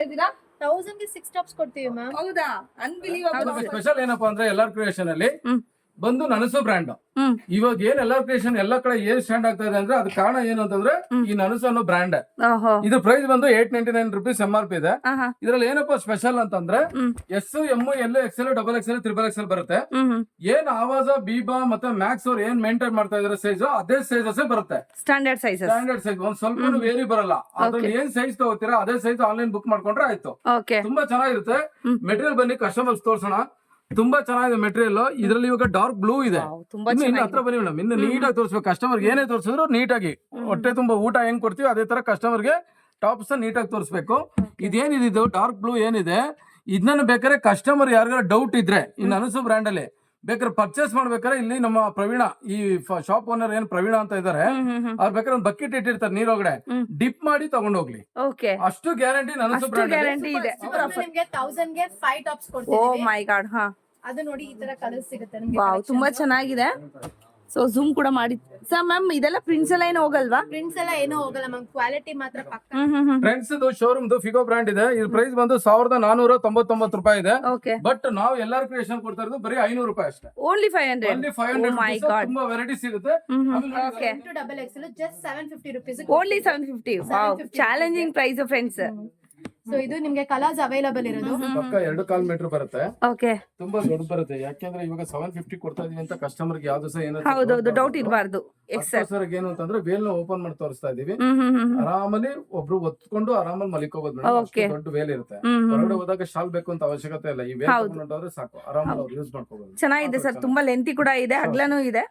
1000 ಗೆ 6 ಟಾಪ್ಸ್ ಕೊಡ್ತೀವಿ ಮ್ಯಾಮ್. ಹೌದಾ, ಅನ್ಬಿಲೀವಬಲ್. ಸ್ಪೆಷಲ್ ಏನಪ್ಪಾ ಅಂದ್ರೆ ಎಲ್ಲಾರ್ ಕ್ರಿಯೇಷನ್ ಅಲ್ಲಿ ಬಂದು ನನಸು ಬ್ರ್ಯಾಂಡ್. ಇವಾಗ ಏನ್ ಎಲ್ಲಾರ್ ಕ್ರಿಯೇಷನ್ ಎಲ್ಲಾ ಕಡೆ ಏನ್ ಸ್ಟ್ಯಾಂಡ್ ಆಗ್ತಾ ಇದೆ ಅಂದ್ರೆ ಅದು ಕಾರಣ ಏನು ಅಂತಂದ್ರೆ ಈ ನನಸು ಅನ್ನೋ ಬ್ರ್ಯಾಂಡ್. ಇದು ಪ್ರೈಸ್ ಬಂದು 899 rupees MRP ಇದೆ. ಇದ್ರಲ್ಲಿ ಏನಪ್ಪಾ ಸ್ಪೆಷಲ್ ಅಂತಂದ್ರೆ S M L XL XXL XXL ಬರುತ್ತೆ. ಏನ್ ಆವಾಜ ಬೀಬಾ ಮತ್ತೆ ಮ್ಯಾಕ್ಸ್ ಅವ್ರು ಏನ್ ಮೇಂಟೈನ್ ಮಾಡ್ತಾ ಇದಾರೆ ಸೈಜ್ ಅದೇ ಸೈಜಸ್ ಬರುತ್ತೆ. ಸ್ಟ್ಯಾಂಡರ್ಡ್ ಸೈಜ್ ಒಂದ್ ಸ್ವಲ್ಪ ವೇರಿ ಬರಲ್ಲ. ಅದ್ರಲ್ಲಿ ಏನ್ ಸೈಜ್ ತಗೋತೀರಾ ಅದೇ ಸೈಜ್ ಆನ್ಲೈನ್ ಬುಕ್ ಮಾಡ್ಕೊಂಡ್ರೆ ಆಯ್ತು. ತುಂಬಾ ಚೆನ್ನಾಗಿರುತ್ತೆ ಮೆಟೀರಿಯಲ್. ಬನ್ನಿ ಕಸ್ಟಮರ್ಸ್ ತೋರ್ಸೋಣ. ತುಂಬಾ ಚೆನ್ನಾಗಿದೆ ಮೆಟೀರಿಯಲ್. ಇದ್ರಲ್ಲಿ ಇವಾಗ ಡಾರ್ಕ್ ಬ್ಲೂ ಇದೆ. ಇನ್ನು ಹತ್ರ ಬನ್ನಿ ಮೇಡಮ್, ಇನ್ನು ನೀಟಾಗಿ ತೋರಿಸ್ಬೇಕು. ಕಸ್ಟಮರ್ ಏನೇ ತೋರಿಸಿದ್ರು ನೀಟಾಗಿ ಹೊಟ್ಟೆ ತುಂಬಾ ಊಟ ಹೆಂಗ್ ಕೊಡ್ತೀವಿ ಅದೇ ತರ ಕಸ್ಟಮರ್ಗೆ ಟಾಪ್ಸ್ ನೀಟಾಗಿ ತೋರಿಸ್ಬೇಕು. ಇದೇನಿದು ಡಾರ್ಕ್ ಬ್ಲೂ ಏನಿದೆ ಇದನ್ನ ಬೇಕಾದ್ರೆ ಕಸ್ಟಮರ್ ಯಾರಿಗಾರ ಡೌಟ್ ಇದ್ರೆ ಈ ನನಸು ಬ್ರ್ಯಾಂಡ್ ಅಲ್ಲಿ ಬೇಕಾದ್ರೆ ಪರ್ಚೇಸ್ ಮಾಡ್ಬೇಕಾದ್ರೆ ಇಲ್ಲಿ ನಮ್ಮ ಪ್ರವೀಣ ಈ ಶಾಪ್ ಓನರ್ ಏನ್ ಪ್ರವೀಣ ಅಂತ ಇದಾರೆ ಅವ್ರು ಬೇಕಾದ್ರೆ ಒಂದು ಬಕೆಟ್ ಇಟ್ಟಿರ್ತಾರೆ ನೀರೊಳಗಡೆ ಡಿಪ್ ಮಾಡಿ ತಗೊಂಡೋಗ್ಲಿ. ಅಷ್ಟು ಗ್ಯಾರಂಟಿ ನನಸು ಬ್ರ್ಯಾಂಡ್ ನಿಮ್ಗೆ 1000 ಗೆ 5 ಟಾಪ್ಸ್ ಕೊಡ್ತೀವಿ. ಓ ಮೈ ಗಾಡ್. ಹಾ, ಅದು ನೋಡಿ ಈ ತರ ಕಲರ್ ಸಿಗುತ್ತೆ ನಿಮ್ಗೆ. ವಾವ್, ತುಂಬಾ ಚೆನ್ನಾಗಿದೆ. ಸೊ ಝೂಮ್ ಕೂಡ ಮಾಡಿ ಸರ್. ಮ್ಯಾಮ್ ಇದೆಲ್ಲ ಪ್ರಿಂಟ್ಸ್ ಎಲ್ಲ ಏನು ಹೋಗಲ್ವಾ? ಪ್ರಿಂಟ್ಸ್ ಎಲ್ಲ ಏನೋ ಹೋಗಲ್ಲ ಮ್ಯಾಮ್, ಕ್ವಾಲಿಟಿ ಮಾತ್ರ ಪಕ್ಕ. ಫ್ರೆಂಡ್ಸ್ ಶೋರೂಮ್ ಫಿಗೋ ಬ್ರ್ಯಾಂಡ್ ಇದೆ. ಇದ್ರ ಪ್ರೈಸ್ ಬಂದು 1499 ರೂಪಾಯಿ ಇದೆ. ಬಟ್ ನಾವು ಎಲ್ಲಾರ್ ಕ್ರಿಯೇಷನ್ ಕೊಡ್ತಾ ಇರೋದು ಬರೀ 500 ರೂಪಾಯಿ ಅಷ್ಟೇ. ಓನ್ಲಿ 500. ತುಂಬಾ ವೆರೈಟಿ ಸಿಗುತ್ತೆ. XXL just 750 rupees. Only 750. Wow, challenging price friends. So ಇದು ನಿಮ್ಗೆ ಕಲರ್ಸ್ ಅವೈಲಬಲ್ ಇರೋದು. ಪಕ್ಕ 2.5 ಮೀಟರ್ ಬರುತ್ತೆ. ಓಕೆ, ತುಂಬಾ ದೊಡ್ಡ ಬರುತ್ತೆ. ಯಾಕೆಂದ್ರೆ ಇವಾಗ 750 ಕೊಡ್ತಾ ಇದೀವಿ ಅಂತ ಕಸ್ಟಮರ್ ಗೆ ಯಾವ್ದು ಸಹ ಏನೋ ಹೌದೌದು ಡೌಟ್ ಇರಬಾರ್ದು. ಏನು ಅಂತಂದ್ರೆ ವೇಲ್ ನ ಓಪನ್ ಮಾಡಿ ತೋರಿಸ್ತಾ ಇದೀವಿ. ಆರಾಮಲ್ಲಿ ಒಬ್ರು ಒತ್ಕೊಂಡು ಆರಾಮಲ್ಲಿ ಮಲಿಕೋಬಹುದು. ದೊಡ್ಡ ವೇಲ್ ಇರುತ್ತೆ. ಹೊರಗಡೆ ಹೋದಾಗ ಶಾಲ್ ಬೇಕು ಅಂತ ಅವಶ್ಯಕತೆ ಇಲ್ಲ. ಈ ವೇಲ್ ತಗೊಂಡ್ರೆ ಸಾಕು, ಆರಾಮಲ್ಲಿ ಅವ್ರು ಯೂಸ್ ಮಾಡ್ಕೋಬಹುದು. ಚೆನ್ನಾಗಿದೆ ಸರ್, ತುಂಬಾ ಲೆಂತಿ ಕೂಡ ಇದೆ, ಅಗ್ಲನೂ ಇದೆ.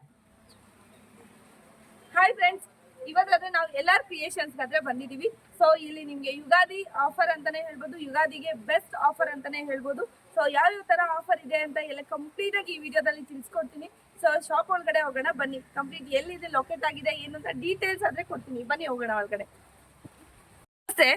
ಹಾಯ್ ಫ್ರೆಂಡ್ಸ್, ಇವಾಗಾದ್ರೆ ನಾವು ಎಲ್ಲಾರ್ ಕ್ರಿಯೇಷನ್ಸ್ ಆದ್ರೆ ಬಂದಿದೀವಿ. ಸೊ ಇಲ್ಲಿ ನಿಮ್ಗೆ ಯುಗಾದಿ ಆಫರ್ ಅಂತಾನೆ ಹೇಳ್ಬೋದು, ಯುಗಾದಿಗೆ ಬೆಸ್ಟ್ ಆಫರ್ ಅಂತಾನೆ ಹೇಳ್ಬೋದು. ಸೊ ಯಾವ ತರ ಆಫರ್ ಇದೆ ಅಂತ ಎಲ್ಲ ಕಂಪ್ಲೀಟ್ ಆಗಿ ಈ ವಿಡಿಯೋದಲ್ಲಿ ತಿಳಿಸ್ಕೊಡ್ತೀನಿ. ಸೊ ಶಾಪ್ ಒಳಗಡೆ ಹೋಗೋಣ ಬನ್ನಿ. ಕಂಪ್ಲೀಟ್ ಎಲ್ಲಿದೆ, ಲೊಕೇಟ್ ಆಗಿದೆ ಏನು ಅಂತ ಡೀಟೇಲ್ಸ್ ಆದ್ರೆ ಕೊಡ್ತೀನಿ. ಬನ್ನಿ ಹೋಗೋಣ ಒಳಗಡೆ. ನಮಸ್ತೆ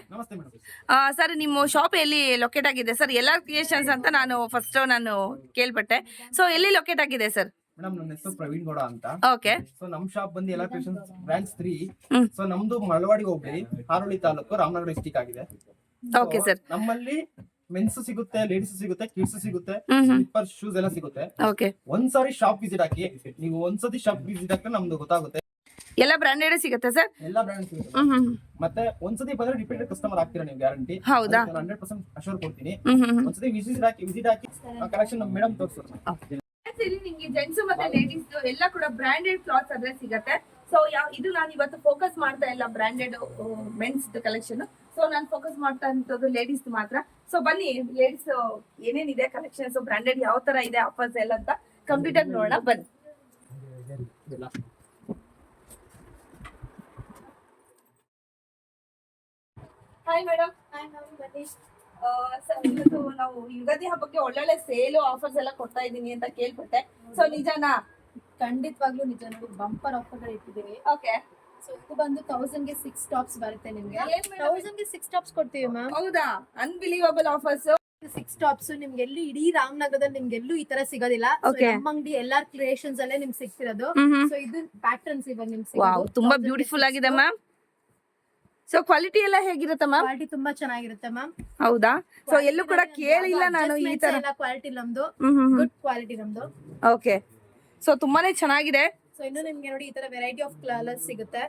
ಸರ್, ನಿಮ್ಮ ಶಾಪ್ ಎಲ್ಲಿ ಲೊಕೇಟ್ ಆಗಿದೆ ಸರ್? ಎಲ್ಲಾರ್ ಕ್ರಿಯೇಷನ್ಸ್ ಅಂತ ನಾನು ಕೇಳ್ಪಟ್ಟೆ. ಸೊ ಎಲ್ಲಿ ಲೊಕೇಟ್ ಆಗಿದೆ ಸರ್? ಮೇಡಮ್, ನನ್ನ ಹೆಸರು ಪ್ರವೀಣ್ ಗೌಡ ಅಂತ. ಓಕೆ. ಸೊ ನಮ್ ಶಾಪ್ ಬಂದು ಎಲ್ಲಾ ಕ್ರಿಯೇಷನ್ಸ್ ಬ್ರಾಂಚ್ 3. ಸೊ ನಮ್ದು ಮಳವಾಡಿ ಹೋಬಳಿ, ಹಾರೋಳಿ ತಾಲೂಕು, ರಾಮನಗರ ಡಿಸ್ಟಿಕ್ ಆಗಿದೆ. Okay sir. ನಮ್ಮಲ್ಲಿ ಮೆನ್ಸ್ ಸಿಗುತ್ತೆ, ಲೇಡೀಸ್ ಸಿಗುತ್ತೆ, ಕಿಡ್ಸ್ ಸಿಗುತ್ತೆ, ಸ್ಲಿಪ್ಪರ್ ಶೂಸ್ ಎಲ್ಲ ಸಿಗುತ್ತೆ. ಓಕೆ. ಒಂದ್ಸಾರಿ ಶಾಪ್ ವಿಸಿಟ್ ಹಾಕಿ, ನೀವು ಒಂದ್ಸತಿ ಶಾಪ್ ವಿಸಿಟ್ ಹಾಕಿ ನಮ್ದು ಗೊತ್ತಾಗುತ್ತೆ. ಎಲ್ಲ ಬ್ರಾಂಡೆಡ್ ಸಿಗುತ್ತೆ ಸರ್? ಎಲ್ಲ ಬ್ರಾಂಡ್ ಸಿಗುತ್ತೆ. ಮತ್ತೆ ಒಂದ್ಸತಿ ಬಂದ್ರೆ ರಿಪೀಟೆಡ್ ಕಸ್ಟಮರ್ ಆಗ್ತೀರಾ ನೀವು, ಗ್ಯಾರಂಟಿ. ಹೌದಾ? 100% ಅಶ್ಯೂರ್ ಕೊಡ್ತೀನಿ. ಒಂದ್ಸತಿ ವಿಸಿಟ್ ಹಾಕಿ ಕಲೆಕ್ಷನ್ ನಮ್ಮ ಮೇಡಮ್ ತೋರಿಸ್ತಾರೆ. ಇಲ್ಲಿ ನಿಮ್ಗೆ ಜೆಂಟ್ಸ್ ಮತ್ತೆ ಲೇಡೀಸ್ ಎಲ್ಲ ಕೂಡ ಬ್ರಾಂಡೆಡ್ ಕ್ಲಾತ್ಸ್ ಆದ್ರೆ ಸಿಗತ್ತೆ. ಸೊ ಇದು ನಾನು ಇವತ್ತು ಫೋಕಸ್ ಮಾಡ್ತಾ ಇಲ್ಲ ಬ್ರಾಂಡೆಡ್ ಮೆನ್ಸ್ ಕಲೆಕ್ಷನ್. ಸೊ ನಾನು ಫೋಕಸ್ ಮಾಡ್ತಾ ಇರೋದು ಲೇಡೀಸ್ ಮಾತ್ರ. ಸೊ ಬನ್ನಿ, ಲೇಡೀಸ್ ಏನೇನಿದೆ ಕಲೆಕ್ಷನ್ಸ್, ಬ್ರಾಂಡೆಡ್ ಯಾವ ತರ ಇದೆ, ಆಫರ್ಸ್ ಎಲ್ಲ ಅಂತ ಕಂಪ್ಲೀಟ್ ಆಗಿ ನೋಡೋಣ ಬನ್ನಿ. Hi madam. ಬನ್ನಿ ಸರ್, ಇವತ್ತು ನಾವು ಯುಗಾದಿ ಹಬ್ಬಕ್ಕೆ ಒಳ್ಳೊಳ್ಳೆ ಸೇಲ್ ಆಫರ್ಸ್ ಎಲ್ಲ ಕೊಡ್ತಾ ಇದೀನಿ ಅಂತ ಕೇಳ್ಪಟ್ಟೆ. ಸೊ ನಿಜಾನಾ? ಖಂಡಿತವಾಗ್ಲೂ ನಿಜ. ನೋಡಿ, ಬಂಪರ್ ಆಫರ್ ಇಟ್ಟಿದ್ದೀವಿ. ಓಕೆ. ಸೊ ಇದು ಬಂದು 1000 ಗೆ 6 ಟಾಪ್ಸ್ ಬರುತ್ತೆ ನಿಮ್ಗೆ. 1000 ಗೆ 6 ಟಾಪ್ಸ್ ಕೊಡ್ತೀವಿ ಮ್ಯಾಮ್. ಹೌದಾ? Unbelievable offers. 6 ಟಾಪ್ಸ್ ನಿಮ್ಗೆ ಎಲ್ಲೂ ಇಡೀ ರಾಮನಗರದಲ್ಲಿ ನಿಮ್ಗೆ ಎಲ್ಲೂ ಈ ತರ ಸಿಗೋದಿಲ್ಲ. ನಮ್ಮ ಅಂಗಡಿ ಎಲ್ಲಾರ್ ಕ್ರಿಯೇಷನ್ಸ್ ಅಲ್ಲೇ ನಿಮ್ಗೆ ಸಿಗ್ತಿರೋದು. ಸೊ ಇದು ಪ್ಯಾಟರ್ನ್ಸ್ ಇವಾಗ ನಿಮ್ಗೆ ವಾವ್, ತುಂಬಾ ಬ್ಯೂಟಿಫುಲ್ ಆಗಿದೆ ಮ್ಯಾಮ್. ಸೊ ಕ್ವಾಲಿಟಿ ಎಲ್ಲ ಹೇಗಿರುತ್ತೆ ಮ್ಯಾಮ್? ಕ್ವಾಲಿಟಿ ತುಂಬಾ ಚೆನ್ನಾಗಿರುತ್ತೆ ಮ್ಯಾಮ್. ಹೌದಾ? ಸೊ ಎಲ್ಲೂ ಕೂಡ ಕೇಳಿಲ್ಲ ನಾನು ಈ ತರ ಕ್ವಾಲಿಟಿ. ನಮ್ದು ಗುಡ್ ಕ್ವಾಲಿಟಿ ನಮ್ದು. ಓಕೆ. ಸೊ ತುಂಬಾನೇ ಚೆನ್ನಾಗಿದೆ. ಸೊ ಇನ್ನು ನಿಮ್ಗೆ ನೋಡಿ ಈ ತರ ವೆರೈಟಿ ಆಫ್ ಕಲರ್ಸ್ ಸಿಗುತ್ತೆ.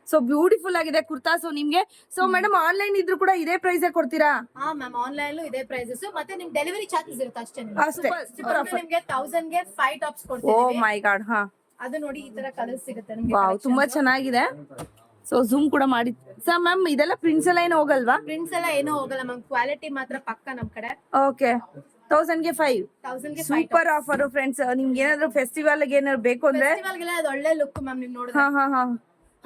ಸೊ ಬ್ಯೂಟಿಫುಲ್ ಆಗಿದೆ ಕುರ್ತಾಸು ನಿಮ್ಗೆ. ಸೊ ಮೇಡಮ್, ಆನ್ಲೈನ್ ಇದ್ರು ಕೂಡ ಇದೇ ಪ್ರೈಸ್ ಕೊಡ್ತೀರಾ? ಹಾ ಮ್ಯಾಮ್, ಆನ್ಲೈನ್ ಇದೇ ಪ್ರೈಸಸ್. ಮತ್ತೆ ನಿಮ್ ಡೆಲಿವರಿ ಚಾರ್ಜಸ್ ಇರುತ್ತೆ ಅಷ್ಟೇ. ನಿಮ್ಗೆ 1000 ಗೆ 5 ಟಾಪ್ಸ್ ಕೊಡ್ತೀವಿ. ಓ ಮೈ ಗಾಡ್. ಹಾ, ಅದು ನೋಡಿ ಈ ತರ ಕಲರ್ಸ್ ಸಿಗುತ್ತೆ ನಿಮ್ಗೆ. ವಾವ್, ತುಂಬಾ ಚೆನ್ನಾಗಿದೆ. ಸೊ ಝೂಮ್ ಕೂಡ ಮಾಡಿ ಸರ್. ಮ್ಯಾಮ್ ಇದೆಲ್ಲ ಪ್ರಿಂಟ್ಸ್ ಎಲ್ಲ ಏನು ಹೋಗಲ್ವಾ? ಪ್ರಿಂಟ್ಸ್ ಎಲ್ಲ ಏನೋ ಹೋಗಲ್ಲ ಮ್ಯಾಮ್, ಕ್ವಾಲಿಟಿ ಮಾತ್ರ ಪಕ್ಕ ನಮ್ ಕಡೆ. ಓಕೆ. 1000 ಗೆ 5 ಸೂಪರ್ ಆಫರ್ ಫ್ರೆಂಡ್ಸ್. ನಿಮ್ಗೆ ಏನಾದ್ರು ಫೆಸ್ಟಿವಲ್ ಗೆ ಏನಾದ್ರು ಬೇಕು ಅಂದ್ರೆ ಅದು ಒಳ್ಳೆ ಲುಕ್ ಮ್ಯಾಮ್. ನೀವು ನೋಡಿದ್ರೆ ಹಾ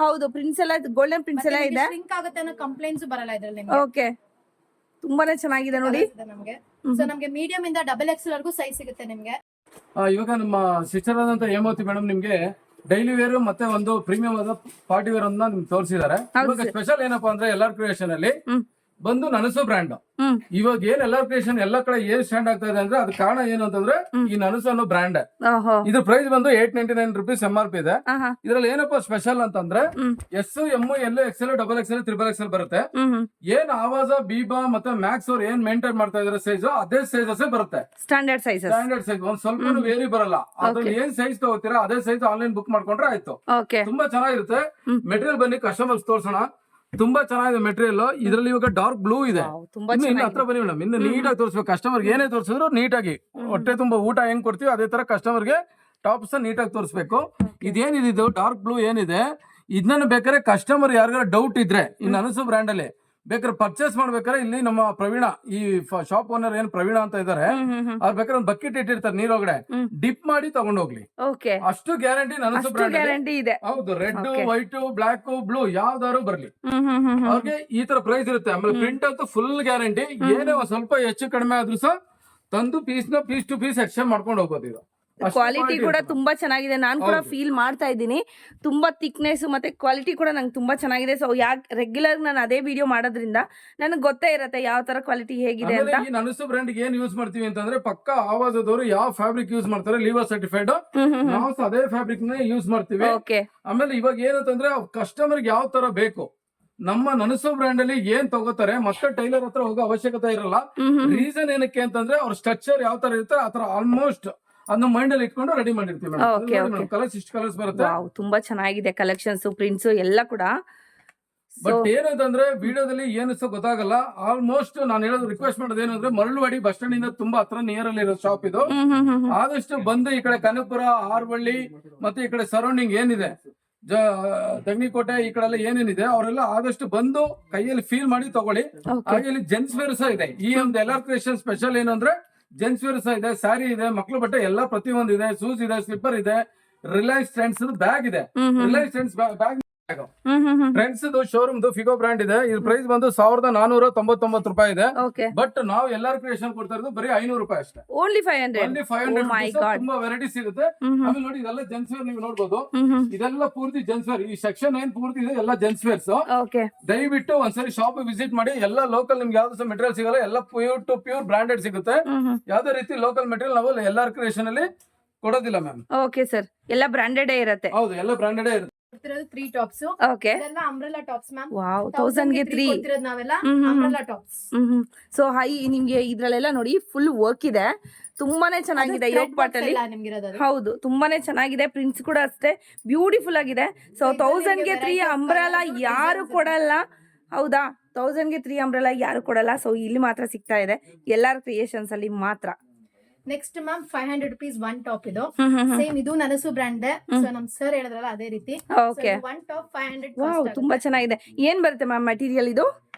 ಹೌದು, ಪ್ರಿಂಟ್ಸ್ ಎಲ್ಲ ಗೋಲ್ಡನ್ ಪ್ರಿಂಟ್ಸ್ ಎಲ್ಲ ಇದೆ. ಶ್ರಿಂಕ್ ಆಗುತ್ತೆ ಅನ್ನೋ ಕಂಪ್ಲೇಂಟ್ಸ್ ಬರಲ್ಲ ಇದ್ರಲ್ಲಿ. ಓಕೆ, ತುಂಬಾನೇ ಚೆನ್ನಾಗಿದೆ ನೋಡಿ ನಮಗೆ. ಸೊ ನಮಗೆ ಮೀಡಿಯಂ ಇಂದ XXL ವರೆಗೂ ಸೈಜ್ ಸಿಗುತ್ತೆ ನಿಮ್ಗೆ. ಇವಾಗ ನಮ್ಮ ಸಿಸ್ಟರ್ ಆದಂತ ಹೇಮಾವತಿ ಮೇಡಮ್ ನಿಮ್ಗೆ ಡೈಲಿ ವೇರ್ ಮತ್ತೆ ಒಂದು ಪ್ರೀಮಿಯಂ ಆದ ಪಾರ್ಟಿ ವೇರ್ ಅನ್ನ ನಿಮ್ಗೆ ತೋರಿಸಿದ್ದಾರೆ. ಇವಾಗ ಸ್ಪೆಷಲ್ ಏನಪ್ಪಾ ಅಂದ್ರೆ ಎಲ್ಲಾರ್ ಕ್ರಿಯೇಷನ್ ಅಲ್ಲಿ ಬಂದು ನನಸು ಬ್ರ್ಯಾಂಡ್. ಹ್ಮ್. ಇವಾಗ ಏನ್ ಎಲ್ಲಾ ಕ್ರಿಯೇಷನ್ ಎಲ್ಲಾ ಕಡೆ ಏನ್ ಸ್ಟ್ಯಾಂಡ್ ಆಗ್ತಾ ಇದೆ ಅಂದ್ರೆ ಅದ್ ಕಾರಣ ಏನು ಅಂತಂದ್ರೆ ಈ ನನಸು ಅನ್ನೋ ಬ್ರ್ಯಾಂಡ್. ಓಹೋ. ಇದ್ರ ಪ್ರೈಸ್ ಬಂದು 899 rupees MRP ಇದೆ. ಆಹಾ. ಇದ್ರಲ್ಲಿ ಏನಪ್ಪಾ ಸ್ಪೆಷಲ್ ಅಂತಂದ್ರೆ ಹ್ಮ್. S M L XL double XL triple XL ಬರುತ್ತೆ. ಹ್ಮ್. ಏನ್ ಆವಾಜ ಬೀಬಾ ಮತ್ತೆ ಮ್ಯಾಕ್ಸ್ ಅವ್ರು ಏನ್ ಮೇಂಟೈನ್ ಮಾಡ್ತಾ ಇದಾರೆ ಸೈಜ್ ಅದೇ ಸೈಜಸ್ ಬರುತ್ತೆ. Standard sizes. ಸ್ಟ್ಯಾಂಡರ್ಡ್ ಸೈಜ್ ಒಂದ್ ಸ್ವಲ್ಪ ವೇರಿ ಬರಲ್ಲ. ಅದ್ರಲ್ಲಿ ಏನ್ ಸೈಜ್ ತಗೋತೀರಾ ಅದೇ ಸೈಜ್ ಆನ್ಲೈನ್ ಬುಕ್ ಮಾಡ್ಕೊಂಡ್ರೆ ಆಯ್ತು. ಓಕೆ. ತುಂಬಾ ಚೆನ್ನಾಗಿರುತ್ತೆ ಮೆಟೀರಿಯಲ್. ಬನ್ನಿ ಕಸ್ಟಮರ್ಸ್ ತೋರ್ಸೋಣ. ತುಂಬಾ ಚೆನ್ನಾಗಿದೆ ಮೆಟೀರಿಯಲ್. ಇದ್ರಲ್ಲಿ ಇವಾಗ ಡಾರ್ಕ್ ಬ್ಲೂ ಇದೆ. ತುಂಬಾ ಇನ್ನು ಹತ್ರ ಬನ್ನಿ ಮೇಡಮ್. ಇನ್ನು ನೀಟಾಗಿ ತೋರಿಸ್ಬೇಕು ಕಸ್ಟಮರ್ ಏನೇ ತೋರಿಸಿದ್ರು ನೀಟಾಗಿ ಹೊಟ್ಟೆ ತುಂಬಾ ಊಟ ಹೆಂಗ್ ಕೊಡ್ತೀವಿ ಅದೇ ತರ ಕಸ್ಟಮರ್ಗೆ ಟಾಪ್ಸ್ ನೀಟಾಗಿ ತೋರಿಸ್ಬೇಕು. ಇದೇನಿದೆ ಇದು ಡಾರ್ಕ್ ಬ್ಲೂ ಏನಿದೆ ಇದನ್ನ ಬೇಕಾದ್ರೆ ಕಸ್ಟಮರ್ ಯಾರಿಗಾರ ಡೌಟ್ ಇದ್ರೆ ಈ ನನಸು ಬ್ರ್ಯಾಂಡ್ ಅಲ್ಲಿ ಬೇಕಾದ್ರೆ ಪರ್ಚೇಸ್ ಮಾಡ್ಬೇಕಾದ್ರೆ ಇಲ್ಲಿ ನಮ್ಮ ಪ್ರವೀಣ ಈ ಶಾಪ್ ಓನರ್ ಏನ್ ಪ್ರವೀಣ ಅಂತ ಇದಾರೆ ಅವ್ರು ಬೇಕಾದ್ರೆ ಒಂದು ಬಕೆಟ್ ಇಟ್ಟಿರ್ತಾರೆ ನೀರೊಳಗಡೆ ಡಿಪ್ ಮಾಡಿ ತಗೊಂಡ್ ಹೋಗ್ಲಿ. ಓಕೆ. ಅಷ್ಟು ಗ್ಯಾರಂಟಿ ನನಸು ಬ್ರ್ಯಾಂಡ್. ಗ್ಯಾರಂಟಿ ಇದೆ. ಹೌದು. ರೆಡ್ ವೈಟ್ ಬ್ಲಾಕ್ ಬ್ಲೂ ಯಾವ್ದಾದ್ರು ಬರ್ಲಿ ಅವ್ರಿಗೆ ಈ ತರ ಪ್ರೈಸ್ ಇರುತ್ತೆ. ಆಮೇಲೆ ಪ್ರಿಂಟ್ ಅಂತೂ ಫುಲ್ ಗ್ಯಾರಂಟಿ. ಏನೇ ಒಂದ್ ಸ್ವಲ್ಪ ಹೆಚ್ಚು ಕಡಿಮೆ ಆದ್ರೂ ಸಹ ತಂದು ಪೀಸ್ ಟು ಪೀಸ್ ಎಕ್ಸ್ಚೇಂಜ್ ಮಾಡ್ಕೊಂಡು ಹೋಗ್ಬೋದು. ಇದು ಕ್ವಾಲಿಟಿ ಕೂಡ ತುಂಬಾ ಚೆನ್ನಾಗಿದೆ. ನಾನು ಕೂಡ ಫೀಲ್ ಮಾಡ್ತಾ ಇದ್ದೀನಿ. ತುಂಬಾ ಥಿಕ್ನೆಸ್ ಮತ್ತೆ ಕ್ವಾಲಿಟಿ ಕೂಡ ನಂಗೆ ತುಂಬಾ ಚೆನ್ನಾಗಿದೆ. ಸೊ ಯಾಕೆ ರೆಗ್ಯುಲರ್ ನಾನು ಅದೇ ವಿಡಿಯೋ ಮಾಡೋದ್ರಿಂದ ನನಗೆ ಗೊತ್ತೇ ಇರುತ್ತೆ ಯಾವ ತರ ಕ್ವಾಲಿಟಿ ಹೇಗಿದೆ ಅಂತ. ಈ ನನಸು ಬ್ರ್ಯಾಂಡ್ ಏನ್ ಯೂಸ್ ಮಾಡ್ತೀವಿ ಅಂತಂದ್ರೆ ಪಕ್ಕ ಆವಾಜದವರು ಯಾವ ಫ್ಯಾಬ್ರಿಕ್ ಯೂಸ್ ಮಾಡ್ತಾರೆ ಲಿವರ್ ಸರ್ಟಿಫೈಡ್ ನಾವು ಅದೇ ಫ್ಯಾಬ್ರಿಕ್ ನೇ ಯೂಸ್ ಮಾಡ್ತೀವಿ. ಓಕೆ. ಆಮೇಲೆ ಇವಾಗ ಏನಂತಂದ್ರೆ ಕಸ್ಟಮರ್ ಯಾವ ತರ ಬೇಕು ನಮ್ಮ ನನಸು ಬ್ರ್ಯಾಂಡ್ ಅಲ್ಲಿ ಏನ್ ತಗೋತಾರೆ ಮತ್ತೆ ಟೈಲರ್ ಹತ್ರ ಹೋಗೋ ಅವಶ್ಯಕತೆ ಇರಲ್ಲ. ರೀಸನ್ ಏನಕ್ಕೆ ಅಂತಂದ್ರೆ ಅವ್ರ ಸ್ಟ್ರಕ್ಚರ್ ಯಾವ ತರ ಇರುತ್ತೆ ಆ ತರ ಆಲ್ಮೋಸ್ಟ್ ಅದನ್ನ ಮೈಂಡ್ ಅಲ್ಲಿ ಇಟ್ಕೊಂಡು ರೆಡಿ ಮಾಡಿರ್ತೀವಿ. ಕಲರ್ಸ್ ಇಷ್ಟು ಕಲರ್ಸ್ ಬರುತ್ತೆ. ತುಂಬಾ ಚೆನ್ನಾಗಿದೆ ಕಲೆಕ್ಷನ್ಸ್ ಪ್ರಿಂಟ್ಸ್ ಎಲ್ಲ ಕೂಡ. ಬಟ್ ಏನಂತಂದ್ರೆ ವಿಡಿಯೋದಲ್ಲಿ ಏನು ಗೊತ್ತಾಗಲ್ಲ. ಆಲ್ಮೋಸ್ಟ್ ನಾನು ಹೇಳೋದು ರಿಕ್ವೆಸ್ಟ್ ಮಾಡೋದು ಏನಂದ್ರೆ ಮರಳುವಾಡಿ ಬಸ್ ಸ್ಟ್ಯಾಂಡ್ ಇಂದ ತುಂಬಾ ಹತ್ರ ನಿಯರ್ ಅಲ್ಲಿ ಇರೋ ಶಾಪ್ ಇದು. ಆದಷ್ಟು ಬಂದು ಈ ಕಡೆ ಕನಕಪುರ ಆರ್ವಳ್ಳಿ ಮತ್ತೆ ಈ ಕಡೆ ಸರೌಂಡಿಂಗ್ ಏನಿದೆ ತೆಂಗಿನಕೋಟೆ ಈ ಕಡೆ ಎಲ್ಲ ಏನೇನಿದೆ ಅವರೆಲ್ಲ ಆದಷ್ಟು ಬಂದು ಕೈಯಲ್ಲಿ ಫೀಲ್ ಮಾಡಿ ತಗೊಳ್ಳಿ. ಹಾಗೆ ಇಲ್ಲಿ ಜೆಂಟ್ಸ್ ವೇರ್ ಸಹ ಇದೆ. ಈ ಒಂದು ಎಲ್ಲಾರ್ ಕ್ರಿಯೇಷನ್ ಸ್ಪೆಷಲ್ ಏನು ಅಂದ್ರೆ ಜೆಂಟ್ಸ್ ವೇರ್ ಸಹ ಇದೆ, ಸ್ಯಾರಿ ಇದೆ, ಮಕ್ಳು ಬಟ್ಟೆ ಎಲ್ಲ ಪ್ರತಿಯೊಂದು ಇದೆ, ಶೂಸ್ ಇದೆ, ಸ್ಲಿಪ್ಪರ್ ಇದೆ, ರಿಲಯನ್ಸ್ ಟ್ರೆಂಡ್ಸ್ ಬ್ಯಾಗ್ ಇದೆ. Reliance trends bag trends showroom Figo brand ಇದೆ. ಇದ್ರ ಪ್ರೈಸ್ ಬಂದು 1499 ರೂಪಾಯಿ ಇದೆ. ಬಟ್ ನಾವು ಎಲ್ಲಾರ್ ಕ್ರಿಯೇಷನ್ ಕೊಡ್ತಾ ಇರೋದು ಬರೀ 500 ರೂಪಾಯಿ ಅಷ್ಟೇ. ಓನ್ಲಿ 500. ತುಂಬಾ ವೆರೈಟಿ ಸಿಗುತ್ತೆ. ಆಮೇಲೆ ನೋಡಿ ಇದೆಲ್ಲ ಜೆಂಟ್ಸ್ ವೇರ್ ನೀವು ನೋಡಬಹುದು. ಇದೆಲ್ಲ ಪೂರ್ತಿ ಜೆಂಟ್ಸ್ ವೇರ್. ಈ ಸೆಕ್ಷನ್ ಏನ್ ಪೂರ್ತಿ ಇದೆ ಎಲ್ಲ ಜೆಂಟ್ಸ್ ವೇರ್ಸ್. ದಯವಿಟ್ಟು ಒಂದ್ಸರಿ ಶಾಪ್ ವಿಸಿಟ್ ಮಾಡಿ. ಎಲ್ಲ ಲೋಕಲ್ ನಿಮ್ಗೆ ಯಾವ್ದು ಸಹ ಮೆಟೀರಿಯಲ್ ಸಿಗಲ್ಲ. ಎಲ್ಲ ಪ್ಯೂರ್ ಟು ಪ್ಯೂರ್ ಬ್ರಾಂಡೆಡ್ ಸಿಗುತ್ತೆ. ಯಾವ್ದೇ ರೀತಿ ಲೋಕಲ್ ಮೆಟೀರಿಯಲ್ ನಾವು ಎಲ್ಲಾರ್ ಕ್ರಿಯೇಷನ್ ಅಲ್ಲಿ ಕೊಡೋದಿಲ್ಲ ಮ್ಯಾಮ್. Okay sir. ಎಲ್ಲ ಬ್ರಾಂಡೆಡ್ ಇರುತ್ತೆ. ಹೌದು ಎಲ್ಲ ಬ್ರಾಂಡೆಡ್ ಇರುತ್ತೆ. 3 ಟಾಪ್ಸ್. ಓಕೆ. ಇದೆಲ್ಲ ಅಂಬ್ರೆಲಾ ಟಾಪ್ಸ್ ಮ್ಯಾಮ್. ವಾವ್ 1000 ಗೆ 3 ಕೊಡ್ತಿರೋದು ನಾವೆಲ್ಲ ಅಂಬ್ರೆಲಾ ಟಾಪ್ಸ್. ಸೊ ಹೈ ನಿಮ್ಗೆ ಇದ್ರಲ್ಲೆಲ್ಲ ನೋಡಿ ಫುಲ್ ವರ್ಕ್ ಇದೆ. ತುಂಬಾನೇ ಚೆನ್ನಾಗಿದೆ. ಯೋಗ್ ಪಾಟ್ ಅಲ್ಲಿ ಹೌದು ತುಂಬಾನೇ ಚೆನ್ನಾಗಿದೆ. ಪ್ರಿಂಟ್ಸ್ ಕೂಡ ಅಷ್ಟೇ ಬ್ಯೂಟಿಫುಲ್ ಆಗಿದೆ. ಸೊ 1000 ಗೆ 3 ಅಂಬ್ರೆಲಾ ಯಾರು ಕೊಡಲ್ಲ. ಹೌದಾ 1000 ಗೆ 3 ಅಂಬ್ರೆಲಾ ಯಾರು ಕೊಡಲ್ಲ. ಸೊ ಇಲ್ಲಿ ಮಾತ್ರ ಸಿಗ್ತಾ ಇದೆ ಎಲ್ಲಾರ್ ಕ್ರಿಯೇಷನ್ಸ್ ಅಲ್ಲಿ ಮಾತ್ರ. Next ma'am 500 rupees 1 top. ಇದು ಸೇಮ್ ಇದು ನನಸು ಬ್ರ್ಯಾಂಡ್. ಸೊ ನಮ್ ಸರ್ ಹೇಳಿದ್ರಲ್ಲ ಅದೇ ರೀತಿ. ಓಕೆ. 1 ಟಾಪ್ 500. ವಾವ್ ತುಂಬಾ ಚೆನ್ನಾಗಿದೆ. ಏನ್ ಬರುತ್ತೆ ಮ್ಯಾಮ್ ಮೆಟೀರಿಯಲ್ ಇದು?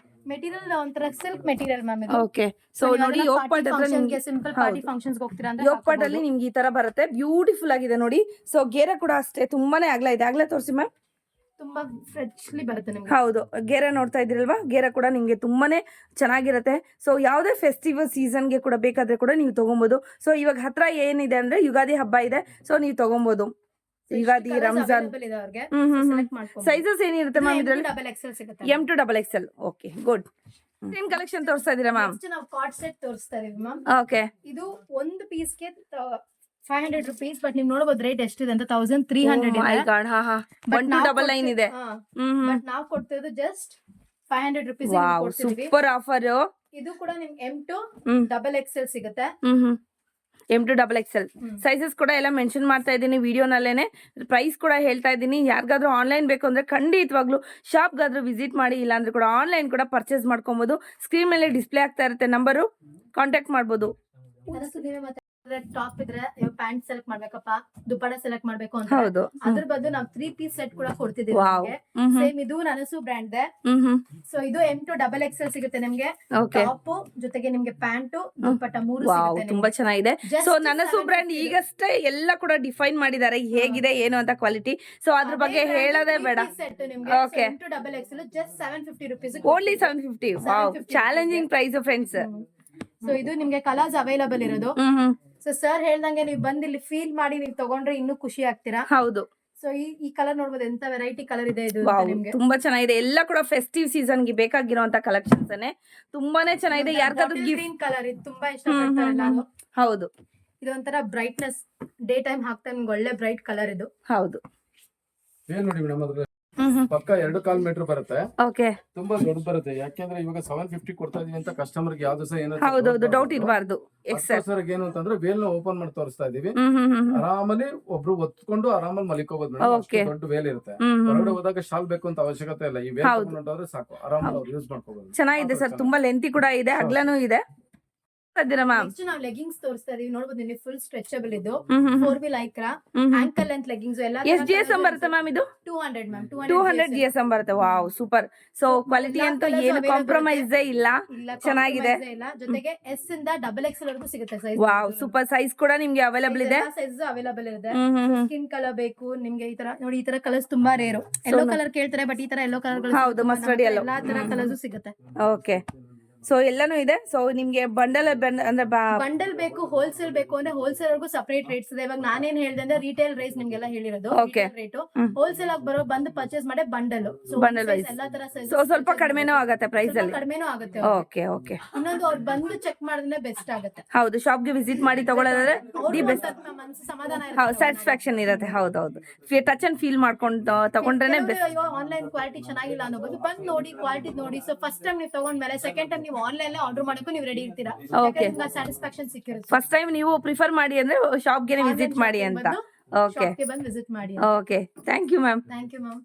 ಮೆಟೀರಿಯಲ್ ಒಂಥರ ಸಿಲ್ಕ್ ಮೆಟೀರಿಯಲ್ ಮ್ಯಾಮ್ ಇದು. ಓಕೆ. ಸೊ ನೋಡಿ ಯೋಗ್ ಪಾಟ್ ಹತ್ರ ನಿಮ್ಗೆ ಸಿಂಪಲ್ ಪಾರ್ಟಿ ಫಂಕ್ಷನ್ಸ್ ಹೋಗ್ತೀರಾ ಅಂದ್ರೆ ಯೋಗ್ ಪಾಟ್ ಅಲ್ಲಿ ನಿಮ್ಗೆ ಈ ತರ ಬರುತ್ತೆ. ಬ್ಯೂಟಿಫುಲ್ ಆಗಿದೆ ನೋಡಿ. ಸೊ ಗೇರೆ ಕೂಡ ಅಷ್ಟೇ ತುಂಬಾನೇ ಅಗಲ ಇದೆ. ಅಗಲ ತೋರಿಸಿ ಮ್ಯಾಮ್. ತುಂಬಾ ಫ್ರೆಶ್ಲಿ ಬರುತ್ತೆ ನಿಮ್ಗೆ. ಹೌದು ಗೇರೆ ನೋಡ್ತಾ ಇದ್ರಲ್ವಾ. ಗೇರೆ ಕೂಡ ನಿಮ್ಗೆ ತುಂಬಾನೇ ಚೆನ್ನಾಗಿರುತ್ತೆ. ಸೊ ಯಾವುದೇ ಫೆಸ್ಟಿವಲ್ ಸೀಸನ್ಗೆ ಕೂಡ ಬೇಕಾದ್ರೆ ಕೂಡ ನೀವು ತಗೊಬಹುದು. ಸೊ ಇವಾಗ ಹತ್ರ ಏನಿದೆ ಅಂದ್ರೆ ಯುಗಾದಿ ಹಬ್ಬ ಇದೆ. ಸೊ ನೀವು ತಗೊಬಹುದು. ಯುಗಾದಿ ರಂಜಾನ್ ಸೈಜಸ್ ಏನಿರುತ್ತೆ ಮ್ಯಾಮ್ ಇದ್ರಲ್ಲಿ? M to XXL. Okay good. ಏನ್ ಕಲೆಕ್ಷನ್ ತೋರಿಸ್ತಾ ಇದೀರಾ ಮ್ಯಾಮ್? ನಾವು ಕಾರ್ಡ್ ಸೆಟ್ ತೋರಿಸ್ತಾ ಇದೀವಿ ಮ್ಯಾಮ್. ಓಕೆ. ಇದು ಒಂದು ಪೀಸ್ಗೆ 500 rupees. ಬಟ್ ನೀವು ನೋಡಬಹುದು ರೇಟ್ ಎಷ್ಟಿದೆ ಅಂತ 1300 ಇದೆ. My god. ಹಾ ಹಾ 1299 ಇದೆ. ಬಟ್ ನಾವು ಕೊಡ್ತಿರೋದು just 500 rupees. Wow super offer. ಇದು ಕೂಡ ನಿಮ್ಗೆ M to XXL ಸಿಗುತ್ತೆ. M to XXL ಸೈಜಸ್ ಕೂಡ ಎಲ್ಲ ಮೆನ್ಷನ್ ಮಾಡ್ತಾ ಇದ್ದೀನಿ ವಿಡಿಯೋನಲ್ಲೇನೆ. ಪ್ರೈಸ್ ಕೂಡ ಹೇಳ್ತಾ ಇದ್ದೀನಿ. ಯಾರಿಗಾದ್ರೂ ಆನ್ಲೈನ್ ಬೇಕು ಅಂದ್ರೆ ಖಂಡಿತವಾಗ್ಲೂ ಶಾಪ್ಗಾದ್ರೂ ವಿಸಿಟ್ ಮಾಡಿ. ಇಲ್ಲಾಂದ್ರೆ ಕೂಡ ಆನ್ಲೈನ್ ಕೂಡ ಪರ್ಚೇಸ್ ಮಾಡ್ಕೊಬಹುದು. ಸ್ಕ್ರೀನ್ ಮೇಲೆ ಡಿಸ್ಪ್ಲೇ ಆಗ್ತಾ ಇರುತ್ತೆ ನಂಬರು. ಕಾಂಟ್ಯಾಕ್ಟ್ ಮಾಡ್ಬೋದು. ಟಾಪ್ ಇದ್ರೆ ಪ್ಯಾಂಟ್ ಸೆಲೆಕ್ಟ್ ಮಾಡ್ಬೇಕಪ್ಪ, ದುಪ್ಪಟ ಸೆಲೆಕ್ಟ್ ಮಾಡ್ಬೇಕು ಅಂತ ಹೌದು. ಅದ್ರ ಬದಲು ನಾವು 3 ಪೀಸ್ ಸೆಟ್ ಕೂಡ ಕೊಡ್ತಿದ್ದೀವಿ. ಸೇಮ್ ಇದು ನನಸು ಬ್ರ್ಯಾಂಡ್. ಸೊ ಇದು M to XXL ಸಿಗುತ್ತೆ ನಿಮ್ಗೆ. ಟಾಪ್ ಜೊತೆಗೆ ನಿಮ್ಗೆ ಪ್ಯಾಂಟ್ ದುಪ್ಪಟ 3 ಸಿಗುತ್ತೆ. ತುಂಬಾ ಚೆನ್ನಾಗಿದೆ. ಸೊ ನನಸು ಬ್ರ್ಯಾಂಡ್ ಈಗಷ್ಟೇ ಎಲ್ಲ ಕೂಡ ಡಿಫೈನ್ ಮಾಡಿದ್ದಾರೆ ಹೇಗಿದೆ ಏನು ಅಂತ ಕ್ವಾಲಿಟಿ. ಸೊ ಅದ್ರ ಬಗ್ಗೆ ಹೇಳೋದೇ ಬೇಡ. Okay. M to XXL just 750 rupees. Only 750. Wow challenging price friends. So ಇದು ನಿಮ್ಗೆ ಕಲರ್ಸ್ ಅವೈಲಬಲ್ ಇರೋದು. ಸೊ ಸರ್ ಹೇಳ್ದಂಗೆ ನೀವು ಬಂದು ಇಲ್ಲಿ ಫೀಲ್ ಮಾಡಿ ನೀವು ತಗೊಂಡ್ರೆ ಇನ್ನೂ ಖುಷಿ ಆಗ್ತೀರಾ. ಹೌದು. ಸೊ ಈ ಕಲರ್ ನೋಡ್ಬೋದು ಎಂತ ವೆರೈಟಿ ಕಲರ್ ಇದೆ ಇದು ಅಂತ ವಾವ್ ನಿಮ್ಗೆ. ತುಂಬಾ ಚೆನ್ನಾಗಿದೆ. ಎಲ್ಲ ಕೂಡ ಫೆಸ್ಟಿವ್ ಸೀಸನ್ ಗೆ ಬೇಕಾಗಿರುವಂತ ಕಲೆಕ್ಷನ್ಸ್ ತುಂಬಾನೇ ಚೆನ್ನಾಗಿದೆ. ಯಾರಿಗಾದ್ರೂ ಗಿಫ್ಟ್ ಗ್ರೀನ್ ಕಲರ್ ಇದು ತುಂಬಾ ಇಷ್ಟ ಪಡ್ತಾರೆ ಎಲ್ಲಾರು. ಹೌದು ಇದು ಒಂಥರ ಬ್ರೈಟ್ನೆಸ್ ಡೇ ಟೈಮ್ ಹಾಕ್ತಾ ನಿಮ್ಗೆ ಒಳ್ಳೆ ಬ್ರೈಟ್ ಕಲರ್ ಇದು. ಹೌದು ಏನ್ ನೋಡಿ ಮೇಡಮ್ ಅದ್ರ ಪಕ್ಕ 2.25 ಮೀಟರ್ ಬರುತ್ತೆ. ಓಕೆ ತುಂಬಾ ದೊಡ್ಡ ಬರುತ್ತೆ. ಯಾಕೆಂದ್ರೆ ಇವಾಗ 750 ಕೊಡ್ತಾ ಇದೀವಿ ಅಂತ ಕಸ್ಟಮರ್ ಗೆ ಯಾವ್ದು ಸಹ ಹೌದೌದು ಡೌಟ್ ಇರಬಾರ್ದು. ಸರ್ ಏನು ಅಂತಂದ್ರೆ ವೇಲ್ ನ ಓಪನ್ ಮಾಡಿ ತೋರಿಸ್ತಾ ಇದೀವಿ. ಆರಾಮಲ್ಲಿ ಒಬ್ರು ಒತ್ಕೊಂಡು ಆರಾಮಲ್ಲಿ ಮಲಿಕೋಬಹುದು ಮೇಡಮ್. ಅಷ್ಟು ದೊಡ್ಡ ವೇಲ್ ಇರುತ್ತೆ. ಹೊರಗಡೆ ಹೋದಾಗ ಶಾಲ್ ಬೇಕು ಅಂತ ಅವಶ್ಯಕತೆ ಇಲ್ಲ. ಈ ವೇಲ್ ತಗೊಂಡ್ರೆ ಸಾಕು, ಆರಾಮಲ್ಲಿ ಅವ್ರು ಯೂಸ್ ಮಾಡ್ಕೋಬಹುದು. ಚೆನ್ನಾಗಿದೆ ಸರ್, ತುಂಬಾ ಲೆಂತಿ ಕೂಡ ಇದೆ, ಅಗ್ಲನೂ ಇದೆ. ಮ್ಯಾಮ್ ನೆಕ್ಸ್ಟ್ ನಾವು ಲೆಗಿಂಗ್ಸ್ ತೋರಿಸ್ತಾ ಇದೀವಿ. ನೋಡ್ಬೋದು ನಿಮಗೆ ಫುಲ್ ಸ್ಟ್ರೆಚಬಲ್ ಇದು 4V Lycra ankle length leggings ಎಲ್ಲ. ಎಷ್ಟು GSM ಬರುತ್ತೆ ಮ್ಯಾಮ್ ಇದು? 200 ಮ್ಯಾಮ್. 200 GSM ಬರುತ್ತೆ. Wow super. ಸೊ ಕ್ವಾಲಿಟಿ ಅಂತೂ ಏನು ಕಾಂಪ್ರಮೈಸ್ ಇಲ್ಲ, ಚೆನ್ನಾಗಿದೆ. ಜೊತೆಗೆ S ಇಂದ XXL ವರೆಗೂ ಸಿಗುತ್ತೆ ಸೈಜ್. Wow super. ಸೈಜ್ ಕೂಡ ನಿಮ್ಗೆ ಅವೈಲೇಬಲ್ ಇದೆ. ಸೈಜ್ ಅವೈಲೇಬಲ್ ಇದೆ. ಸ್ಕಿನ್ ಕಲರ್ ಬೇಕು ನಿಮ್ಗೆ ಈ ತರ ನೋಡಿ. ಈ ತರ ಕಲರ್ಸ್ ತುಂಬಾ ರೇರು. ಎಲ್ಲೋ ಕಲರ್ ಕೇಳ್ತಾರೆ, ಬಟ್ ಈ ತರ ಎಲ್ಲೋ ಕಲರ್ ಹೌದು, ಮಸ್ಟರ್ಡ್ ಎಲ್ಲೋ ಎಲ್ಲಾ ತರ ಕಲರ್ಸ್ ಸಿಗುತ್ತೆ. ಓಕೆ ಸೊ ಎಲ್ಲಾನು ಇದೆ. ಸೊ ನಿಮ್ಗೆ ಬಂಡಲ್ ಅಂದ್ರೆ ಬಂಡಲ್ ಬೇಕು, ಹೋಲ್ಸೇಲ್ ಬೇಕು ಅಂದ್ರೆ ಹೋಲ್ಸೇಲ್ ವರ್ಗೂ ಸಪರೇಟ್ ರೇಟ್ಸ್ ಇದೆ. ಇವಾಗ ನಾನೇನ್ ಹೇಳ್ದೆ ಅಂದ್ರೆ ರಿಟೇಲ್ ರೇಟ್ ನಿಮ್ಗೆಲ್ಲ ಹೇಳಿರೋದು ರೇಟ್. ಹೋಲ್ಸೇಲ್ ಆಗಿ ಬರೋ ಬಂದು ಪರ್ಚೇಸ್ ಮಾಡಿ ಬಂಡಲ್ ವೈಸ್ ಎಲ್ಲಾ ತರ ಸೊ ಸ್ವಲ್ಪ ಕಡಿಮೆನೂ ಆಗತ್ತೆ ಪ್ರೈಸ್ ಅಲ್ಲಿ. ಕಡಿಮೆನೂ ಆಗುತ್ತೆ. Okay okay. ಇನ್ನೊಂದು ಅವ್ರು ಬಂದು ಚೆಕ್ ಮಾಡಿದ್ರೆ ಬೆಸ್ಟ್ ಆಗುತ್ತೆ. ಹೌದು, ಶಾಪ್ಗೆ ವಿಸಿಟ್ ಮಾಡಿ ತಗೊಳ್ಳೋದಾದ್ರೆ ದಿ ಬೆಸ್ಟ್. ಮನಸ್ಸು ಸಮಾಧಾನ ಹೌದು, ಸ್ಯಾಟಿಸ್ಫ್ಯಾಕ್ಷನ್ ಇರುತ್ತೆ. ಹೌದೌದು, ಟಚ್ ಅಂಡ್ ಫೀಲ್ ಮಾಡ್ಕೊಂಡು ತಗೊಂಡ್ರೆ ಬೆಸ್ಟ್. ಆನ್ಲೈನ್ ಕ್ವಾಲಿಟಿ ಚೆನ್ನಾಗಿಲ್ಲ ಅನ್ನೋದು ಬಂದು ನೋಡಿ, ಕ್ವಾಲಿಟಿ ನೋಡಿ. ಸೊ ಫಸ್ಟ್ ಟೈಮ್ ನೀವು ತಗೊಂಡ್ಮೇಲೆ ಸೆಕೆಂಡ್ ಟೈಮ್ ನೀವು ಆನ್ಲೈನ್ ಆರ್ಡರ್ ಮಾಡಕ್ಕೂ ನೀವು ರೆಡಿ ಇರ್ತೀರಾ. ಸ್ಯಾಟಿಸ್ಫ್ಯಾಕ್ಷನ್ ಸಿಕ್ಕಿರುತ್ತೆ. ಫಸ್ಟ್ ಟೈಮ್ ನೀವು ಪ್ರಿಫರ್ ಮಾಡಿ ಅಂದ್ರೆ ಶಾಪ್ಗೆ ವಿಸಿಟ್ ಮಾಡಿ ಅಂತ. ಓಕೆ ಬಂದು ವಿಸಿಟ್ ಮಾಡಿ. Okay, thank you ma'am. Thank you ma'am.